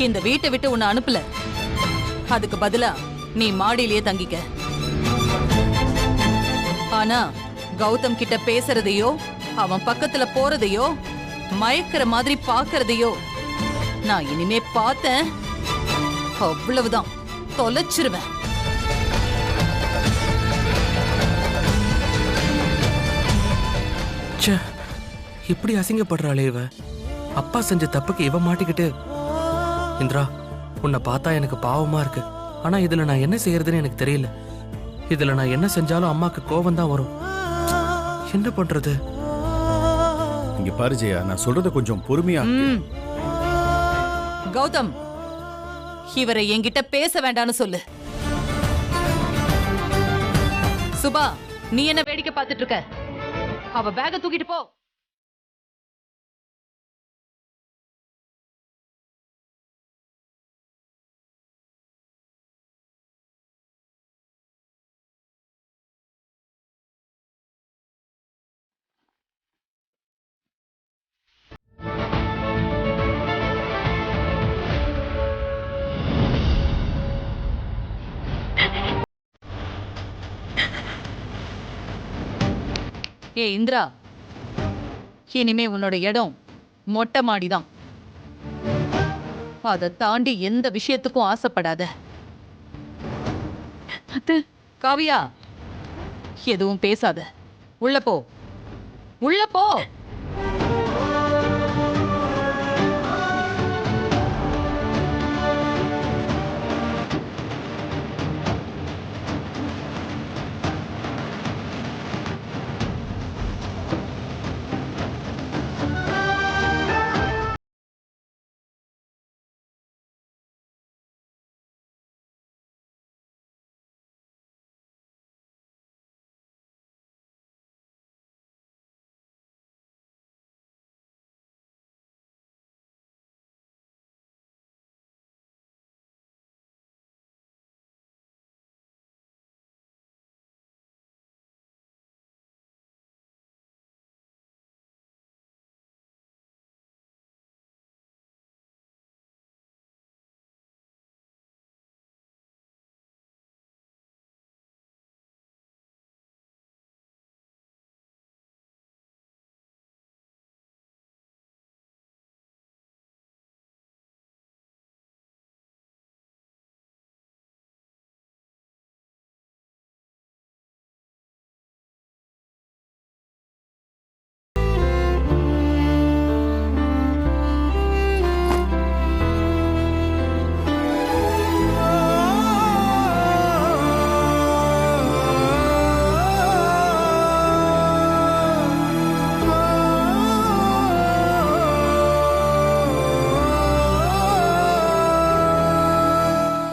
இந்த வீட்டை விட்டு உன்னை அனுப்பல. அதுக்கு பதிலா நீ மாடியிலேயே தங்கிக்க. ஆனா கௌதம் கிட்ட பேசுறதையோ அவன் பக்கத்துல போறதையோ மயக்கிற மாதிரி பாக்குறதையோ நான் இனிமே பார்த்தேன், அவ்வளவுதான், தொலைச்சிருவேன். இப்படி அசிங்கப்படுறாளே இவ. அப்பா செஞ்ச தப்புக்கு இவ மாட்டிக்கிட்டு. இந்திரா, உன்னை பார்த்தா எனக்கு பாவமா இருக்கு. ஆனா இதுல நான் என்ன செய்யறதுன்னு எனக்கு தெரியல. இதுல நான் என்ன செஞ்சாலும் அம்மாக்கு கோவம் தான் வரும். என்ன பண்றது? இங்க பாரு ஜெயா, நான் சொல்றத கொஞ்சம் பொறுமையா. கௌதம், இவரை என்கிட்ட பேச வேண்டாம்னு சொல்லு. சுபா, நீ என்ன வேடிக்கை பார்த்துட்டு இருக்க? அவ பேக தூக்கிட்டு போ. ஏ இந்திரா, இனிமே உன்னோட இடம் மொட்டை மாடிதான். அதை தாண்டி எந்த விஷயத்துக்கும் ஆசைப்படாத. காவியா, எதுவும் பேசாத. உள்ள போ, உள்ள போ.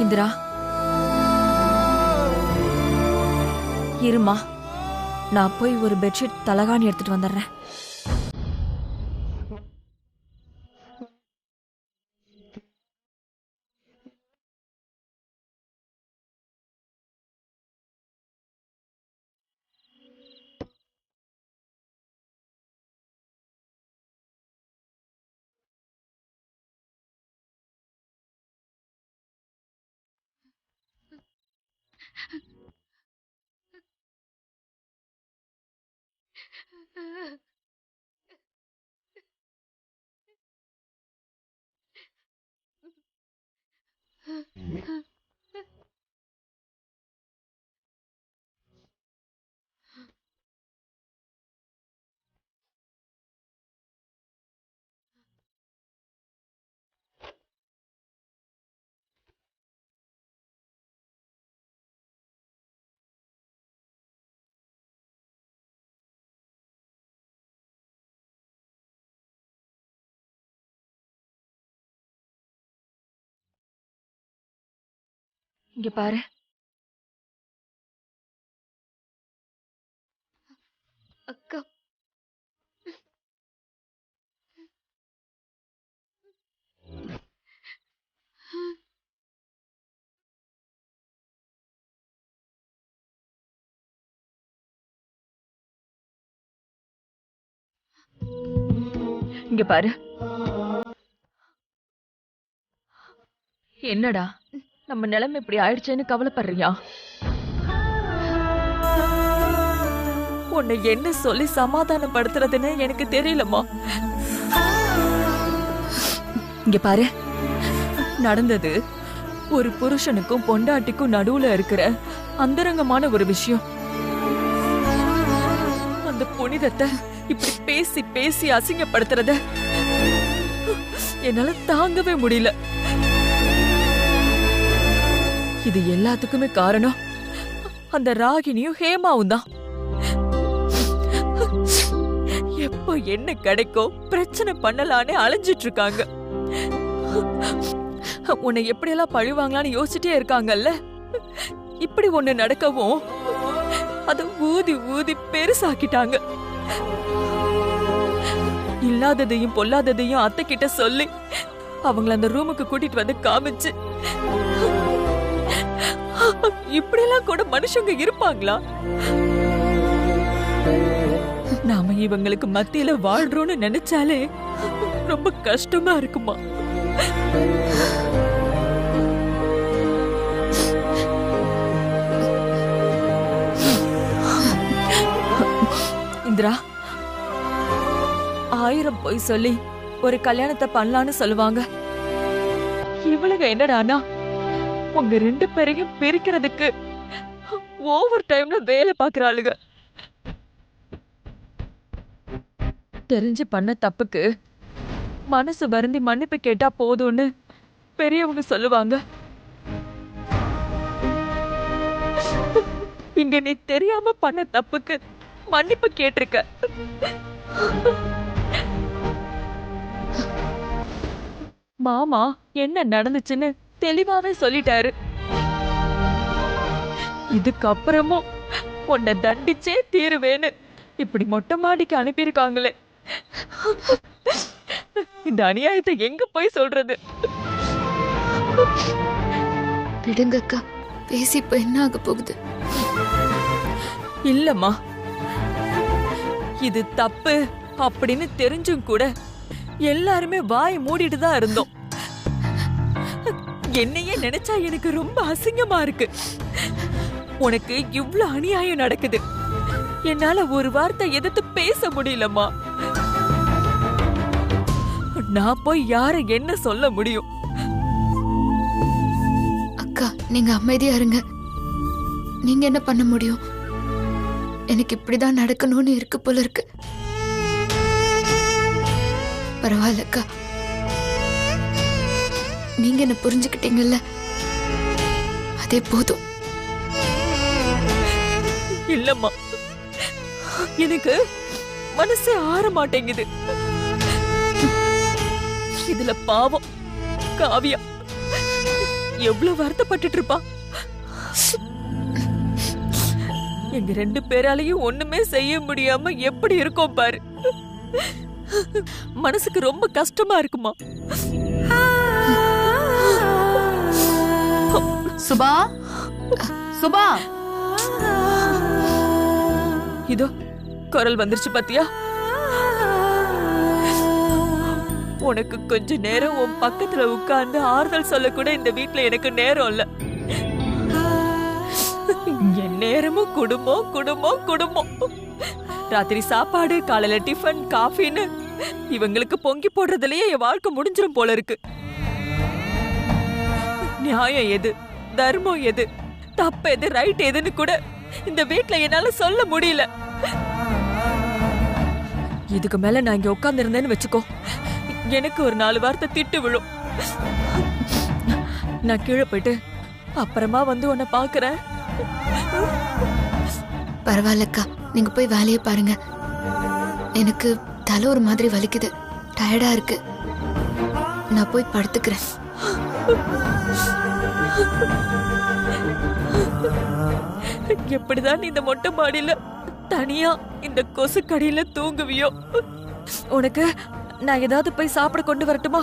இந்திரா, இருமா, நான் போய் ஒரு பெட்ஷீட் தலகாணி எடுத்துட்டு வந்துடுறேன். இங்க பாரு. அக்கா, இங்க பாரு. என்னடா? நம்ம நிலைமை இப்படி ஆயிடுச்சேன்னு கவலைப்படுறியா? உன்னை என்ன சொல்லி சமாதானப்படுத்துறதுன்னு எனக்கு தெரியலம்மா. இங்க பாரு, நடந்தது ஒரு புருஷனுக்கும் பொண்டாட்டிக்கும் நடுவுல இருக்கிற அந்தரங்கமான ஒரு விஷயம். அந்த புனிதத்தை இப்படி பேசி பேசி அசிங்கப்படுத்துறத என்னால தாங்கவே முடியல. இது எல்லாத்துக்குமே காரணம் அந்த ராகினியும் ஹேமாவும் தான். எப்ப என்ன கிடைக்கும் பிரச்சனை பண்ணலான்னு அலைஞ்சிட்டு இருக்காங்க. உன்னை எப்படியெல்லாம் பழிவாங்களான்னு யோசிச்சுட்டே இருக்காங்கல்ல. இப்படி ஒண்ணு நடக்கவும் அத ஊதி ஊதி பெருசாக்கிட்டாங்க. இல்லாததையும் பொல்லாததையும் அத்தை கிட்ட சொல்லி அவங்கள அந்த ரூமுக்கு கூட்டிட்டு வந்து காமிச்சு, இப்படியெல்லாம் கூட மனுஷங்க இருப்பாங்களா? நாம இவங்களுக்கு மத்தியில வாழ்றோம்னு நினைச்சாலே ரொம்ப கஷ்டமா இருக்குமா. இந்திரா, 1000 பொய் சொல்லி ஒரு கல்யாணத்தை பண்ணலான்னு சொல்லுவாங்க. இவளுங்க என்னடானா உங்க 2 பேரையும் பிரிக்கிறதுக்கு ஓவர் டைம்ல வேலை பாக்குறாளுங்க. தெரிஞ்சு பண்ண தப்புக்கு மனசு வருந்தி மன்னிப்பு கேட்டா போதும்னு பெரியவங்க சொல்லுவாங்க. இங்க நீ தெரியாம பண்ண தப்புக்கு மன்னிப்பு கேட்டிருக்க. மாமா என்ன நடந்துச்சுன்னு தெளிவாவே சொல்லிட்டாரு. இதுக்கப்புறமும் உன்னை தண்டிச்சே தீருவேன்னு இப்படி மொட்டை மாடிக்கு அனுப்பியிருக்காங்களே. இந்த அநியாயத்தை எங்க போய் சொல்றது? விடுங்க அக்கா, பேசி இப்ப என்ன ஆக போகுது? இல்லம்மா, இது தப்பு அப்படின்னு தெரிஞ்சும் கூட எல்லாருமே வாய் மூடிட்டு தான் இருந்தோம். என்னையே நினைச்சா எனக்கு ரொம்ப அசிங்கமா இருக்கு. உனக்கு இவ்ளோ அநியாயம் நடக்குது, என்னால ஒரு வார்த்தை எதிர்த்து பேச முடியலம்மா. நான் போய் யார என்ன சொல்ல முடியும்? அக்கா, நீங்க அமைதியா இருங்க. நீங்க என்ன பண்ண முடியும்? எனக்கு இப்படிதான் நடக்கணும்னு இருக்கு போல இருக்கு. பரவாயில்ல அக்கா, நீங்க என்ன புரிஞ்சுக்கிட்டீங்கல்ல, அதே போதும். இல்லம்மா, எனக்கு மனசே ஆற மாட்டேங்குது. இதுல பாவம் காவியா எவ்வளவு வருத்தப்பட்டுட்டு இருப்பா. எங்க 2 பேராலையும் ஒண்ணுமே செய்ய முடியாம எப்படி இருக்கோம் பாரு. மனசுக்கு ரொம்ப கஷ்டமா இருக்குமா. சுபா, சுபா, இதோ குரல் வந்துருச்சு பாத்தியா? உனக்கு கொஞ்ச நேரம் உன் பக்கத்துல உட்கார்ந்து ஆறுதல் சொல்ல கூட இந்த வீட்டுல எனக்கு நேரம் இல்ல. என் நேரமும் குடும்பம் குடும்பம் குடும்பம். ராத்திரி சாப்பாடு, காலையில டிஃபன், காஃபின்னு இவங்களுக்கு பொங்கி போடுறதுலயே என் வாழ்க்கை முடிஞ்சிரும் போல இருக்கு. நியாயம் எது, தர்மம் எது, தப்பு எது, ரைட் எதுன்னு கூட இந்த வீட்டுல என்னால சொல்ல முடியல. இதுக்கு மேல நான் இங்க உட்கார்ந்து இருந்தேன்னு வச்சுக்கோ, எனக்கு ஒரு 4 வார்த்தை திட்டு விழும். நான் கீழே போயிட்டு அப்புறமா வந்து உன்னை பாக்குறேன். பரவாயில்லக்கா, நீங்க போய் வேலையை பாருங்க. எனக்கு தலை ஒரு மாதிரி வலிக்குது, டயர்டா இருக்கு. நான் போய் படுத்துக்கிறேன். எப்படிதான் இந்த மொட்டை மாடியில தனியா இந்த கொசு கடியில தூங்குவியோ? உனக்கு நான் ஏதாவது போய் சாப்பிட கொண்டு வரட்டுமா?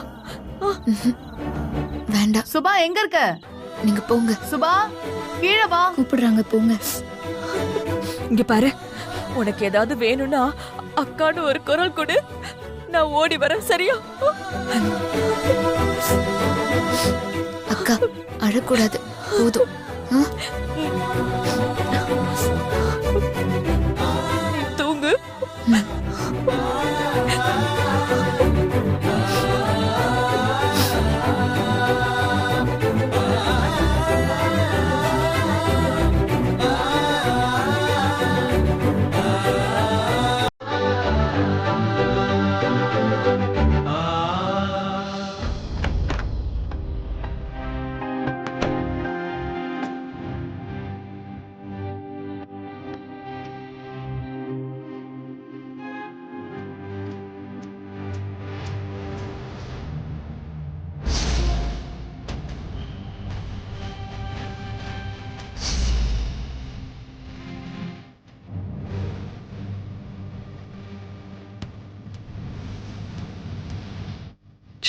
வேண்டாம். சுபா எங்க இருக்க? நீங்க போங்க. சுபா, கீழே வா. கூப்பிடுறாங்க, போங்க. இங்க பாரு, உனக்கு ஏதாவது வேணும்னா அக்கான்னு ஒரு குரல் கொடு, நான் ஓடி வரேன். சரியா? அக்கா, அக்கா அழக்கூடாது, போதும். ஆ? நீ தூங்கு.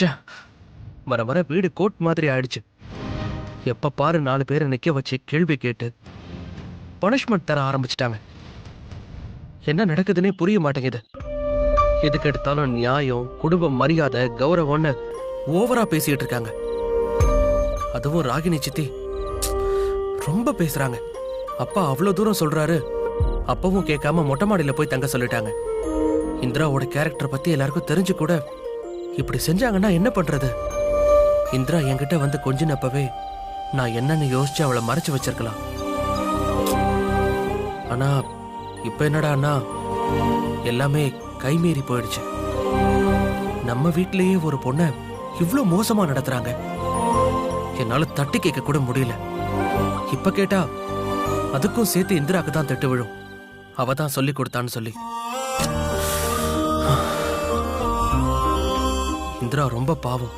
ச்சே, வர வர வீடு கோட் மாதிரி ஆயிடுச்சு. எப்ப பாரு 4 பேரை நிக்க வச்சு கேள்வி கேட்டு பனிஷ்மெண்ட் தர ஆரம்பிச்சிட்டாங்க. என்ன நடக்குதுன்னே புரிய மாட்டேங்குது. எதுக்கு எடுத்தாலும் நியாயம், குடும்ப மரியாதை, கௌரவம்னு ஓவரா பேசிட்டு இருக்காங்க. அதுவும் ராகினி சித்தி ரொம்ப பேசுறாங்க. அப்பா அவ்வளவு தூரம் சொல்றாரு, அப்பவும் கேட்காம மொட்டை மாடியில போய் தங்க சொல்லிட்டாங்க. இந்திராவோட கேரக்டர் பத்தி எல்லாருக்கும் தெரிஞ்சு கூட இப்படி செஞ்சாங்கன்னா என்ன பண்றது? இந்திரா என்கிட்ட வந்து கொஞ்சினப்பவே நான் என்னன்னு யோசிச்சு அவளை மறைச்சு வச்சிருக்கலாம். ஆனா இப்ப என்னடான்னா எல்லாமே கைமீறி போயிடுச்சு. நம்ம வீட்டிலேயே ஒரு பொண்ணை இவ்ளோ மோசமா நடத்துறாங்க. என்னால தட்டி கேட்க கூட முடியல. இப்ப கேட்டா அதுக்கும் சேர்த்து இந்திராக்கு தான் திட்டு விழும். அவ தான் சொல்லி கொடுத்தான்னு சொல்லி. இந்திரா ரொம்ப பாவம்.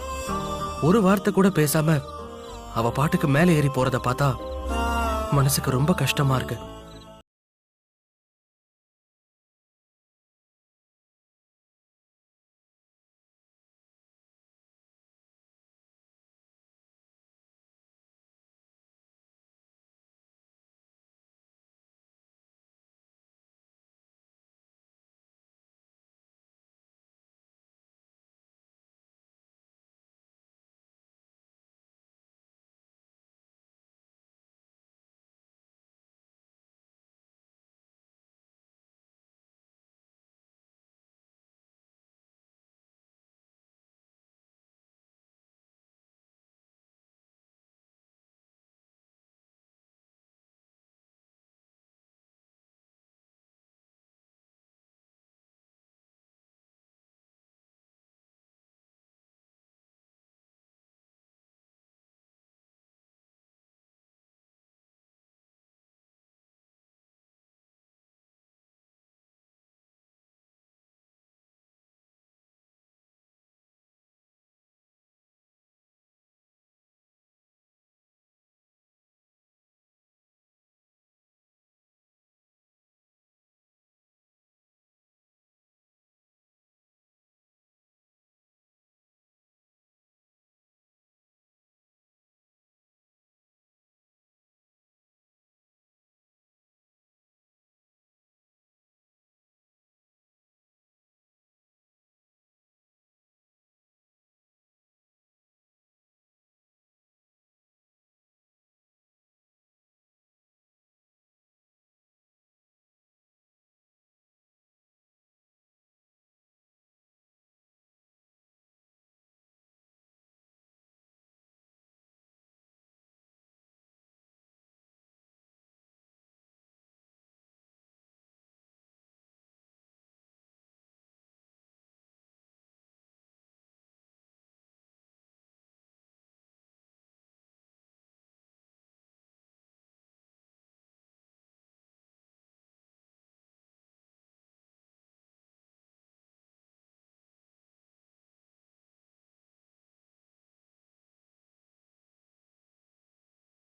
ஒரு வார்த்தை கூட பேசாம அவ பாட்டுக்கு மேலே ஏறி போறத பார்த்தா மனசுக்கு ரொம்ப கஷ்டமா இருக்கு.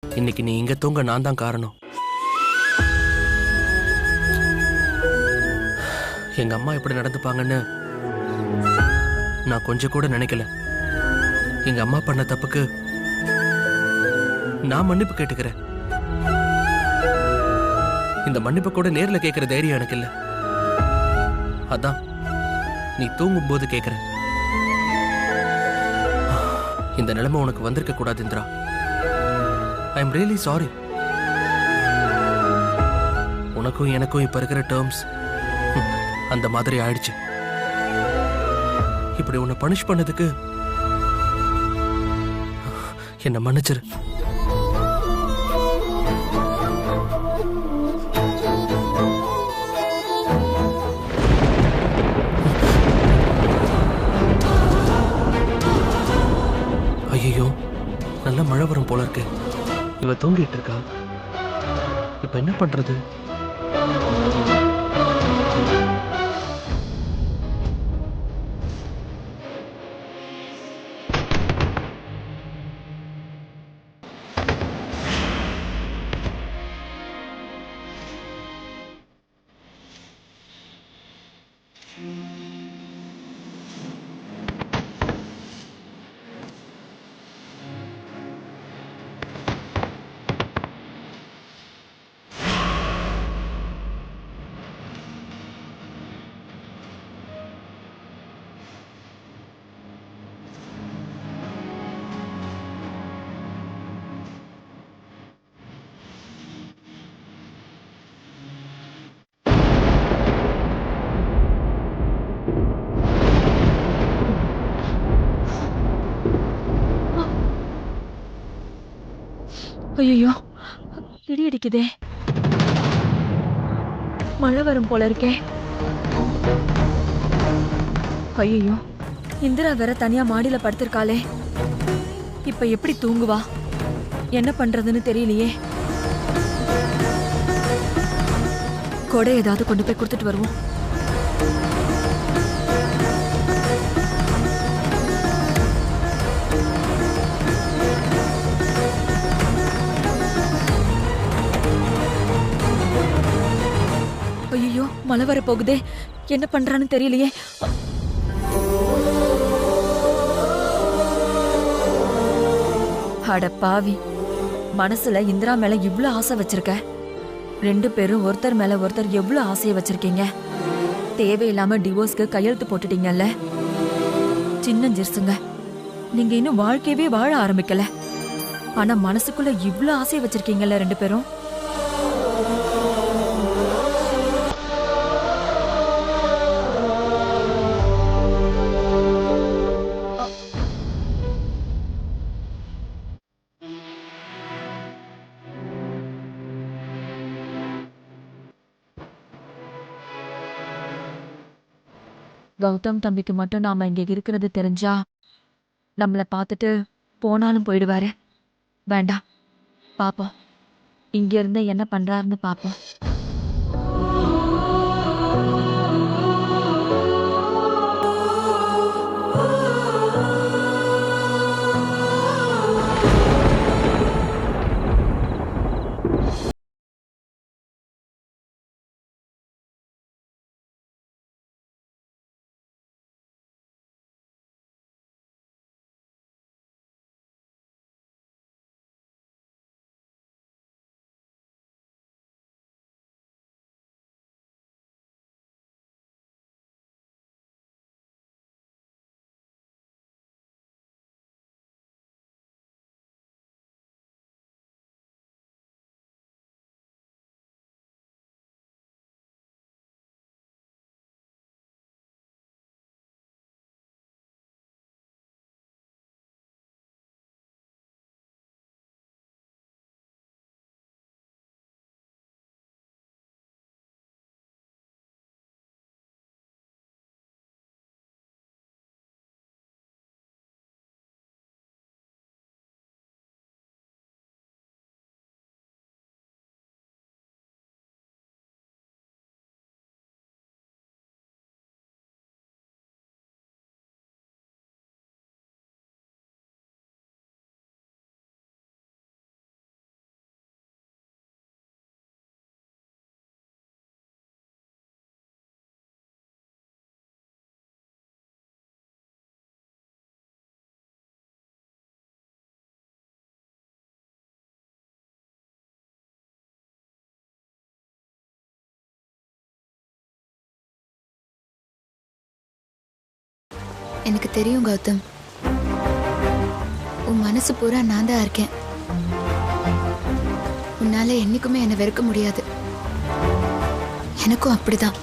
இன்னைக்கு நீ இங்க தூங்க நான் தான் காரணம். எங்க அம்மா இப்படி நடந்துப்பாங்கன்னு நான் கொஞ்சம் கூட நினைக்கல. எங்க அம்மா பண்ண தப்புக்கு நான் மன்னிப்பு கேட்டுக்கிறேன். இந்த மன்னிப்பு கூட நேர்ல கேட்கிற தைரியம் எனக்கு இல்ல. அதான் நீ தூங்கும் போது கேட்கிறேன். இந்த நிலைமை உனக்கு வந்திருக்க கூடாது Indira. I am really sorry. உனக்கும் எனக்கும் இப்ப இருக்கிற டேர்ம்ஸ் அந்த மாதிரி ஆயிடுச்சு. இப்படி உன்னை பனிஷ் பண்ணதுக்கு என்ன மன்னிச்சிரு. ஐயோ, நல்ல மழை வரும் போல இருக்கு. இவ தூங்கிட்டு இருக்கா. இப்ப என்ன பண்றது? ஐயோ, இடி அடிக்குதே. மழை வரும் போல இருக்கே. ஐயோ, இந்திரா வேற தனியா மாடியில படுத்திருக்காளே. இப்ப எப்படி தூங்குவா? என்ன பண்றதுன்னு தெரியலையே. கொடை ஏதாவது கொண்டு போய் கொடுத்துட்டு வருவோம். ஐயோ, மழை வர போகுதே. என்ன பண்றான்னு தெரியலையே. அட பாவி, மனசுல இந்திரா மேல இவ்ளோ ஆசை வச்சிருக்க. 2 பேரும் ஒருத்தர் மேல ஒருத்தர் எவ்வளவு ஆசையை வச்சிருக்கீங்க. தேவையில்லாம டிவோர்ஸ்க்கு கையெழுத்து போட்டுட்டீங்கல்ல. சின்ன ஜிர்சுங்க, நீங்க இன்னும் வாழ்க்கையவே வாழ ஆரம்பிக்கல. ஆனா மனசுக்குள்ள இவ்ளோ ஆசையை வச்சிருக்கீங்கல்ல 2 பேரும். கௌதம் தம்பிக்கு மட்டும் நாம இங்க இருக்கிறது தெரிஞ்சா நம்மள பார்த்துட்டு போனாலும் போயிடுவாரு. வேண்டாம், பாப்போம். இங்க இருந்து என்ன பண்றாருன்னு பாப்போம். எனக்கு தெரியும் கௌதம். உன் மனசு பூரா நான் தான் இருக்கேன். உன்னால என்னைக்குமே என்னை வெறுக்க முடியாது. எனக்கும் அப்படிதான்.